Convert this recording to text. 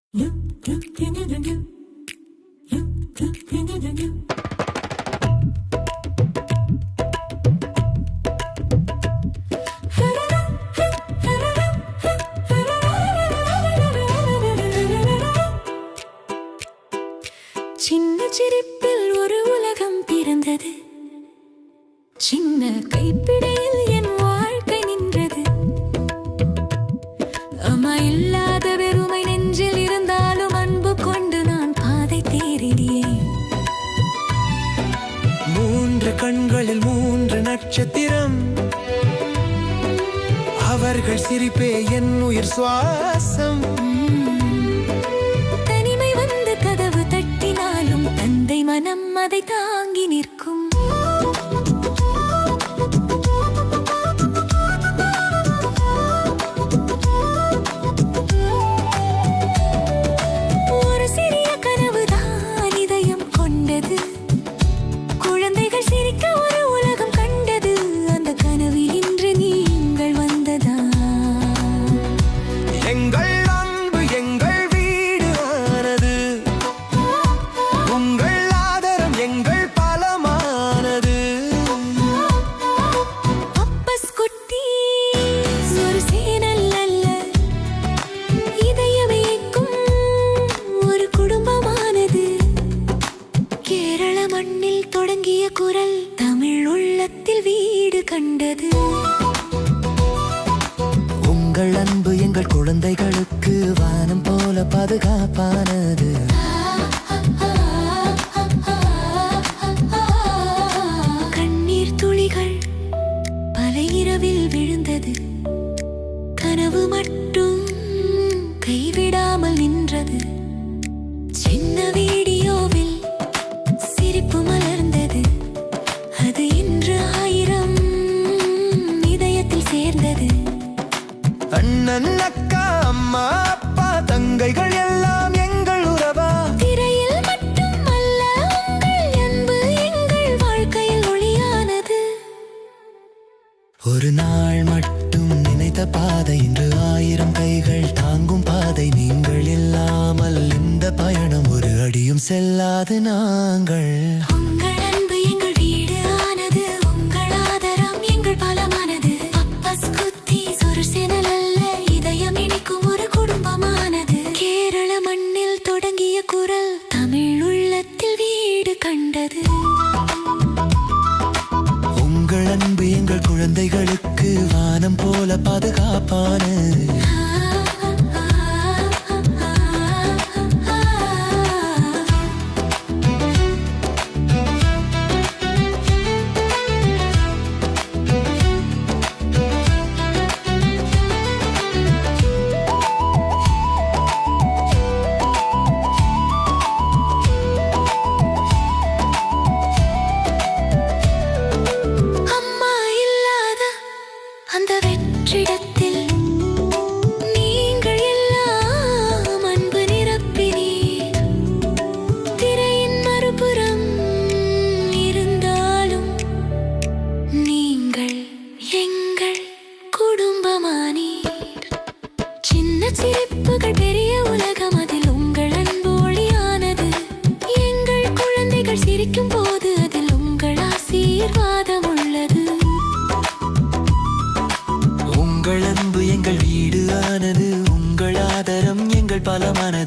சின்ன சிரிப்பில் ஒரு உலகம் பிறந்தது. சின்ன கைப்பிடியில் என் வாழ்க்கை நின்றது. அம்மா இல்லாத வெறுமை நெஞ்சில் இருந்தாலும் அன்பு கொண்டு நான் பாதை தேறினேன். மூன்று கண்களில் மூன்று நட்சத்திரம், அவர்கள் சிரிப்பே என் உயிர் சுவாசம். தனிமை வந்து கதவு தட்டினாலும் தந்தை மனம் அதை தாங்கி நிற்கும். ஒரு சிறிய கனவுதான் இதயம் கொண்டது. குழந்தைகள் சிரிக்க ஒரு உலகம் கண்டது. அந்த கனவில் இன்று நீங்கள் வந்ததா? எங்கள் அன்பு எங்கள் வீடு ஆனது, உங்கள் ஆதரம் எங்கள் பலமானது. அப்பஸ் குட்டி ஒரு சேனல் அல்ல, இதயமேக்கும் ஒரு குடும்பமானது. கேரள மண்ணில் தொடங்கிய குரல் தமிழ் உள்ளத்தில் வீடு கண்டது. உங்கள் அன்பு எங்கள் குழந்தைகளுக்கு வானம் போல பாதுகாப்பானது. கண்ணீர் துளிகள் பல இரவில் விழுந்தது. கனவு மட்டும் கைவிடாமல் நின்றது. சின்ன வீடியோவில் சிரிப்பு மலர்ந்தது. அது இன்று 1000 இதயத்தில் சேர்ந்தது. அண்ணன் அக்கா அம்மா அப்பா தங்கைகள் எல்லாம் எங்கள் உறவா. திரையில் மட்டும் அல்ல, உங்கள் அன்பு எங்கள் வாழ்க்கையில் ஒளியானது. ஒரு நாள் மட்டும் நினைத்த பாதை இன்று 1000 கைகள் தாங்கும் பாதை. நீங்கள் இல்லாமல் இந்த பயணம் ஒரு அடியும் செல்லாது. நாங்கள் உங்கள் அன்பு எங்கள் வீடு ஆனது. உங்கள் ஆதரம் எங்கள் பலமானது. அப்பஸ் குத்தீஸ் ஒரு சேனல் அல்ல, இதயம் இணைக்கும் ஒரு குடும்பமானது. கேரள மண்ணில் தொடங்கிய குரல் தமிழ் உள்ளத்தில் வீடு கண்டது. உங்கள் அன்பு எங்கள் குழந்தைகளுக்கு வானம் போல பாதுகாப்பானது. அம்மா இல்லாத அந்த வெற்றிடத்தில் நீங்கள் எல்லாம் அன்பு நிரப்பினீர். திரையின் மறுபுறம் இருந்தாலும் நீங்கள் எங்கள் குடும்பமானீர். சின்ன சிரிப்புகள் பெரிய உலகம், அதில் உங்கள் அன்பு ஒளியானது. எங்கள் குழந்தைகள் சிரிக்கும் போது அதில் உங்கள் ஆசீர்வாதம் உள்ளது. உங்கள் அன்பு எங்கள் வீடு ஆனது, உங்கள் ஆதரம் எங்கள் பலமானது.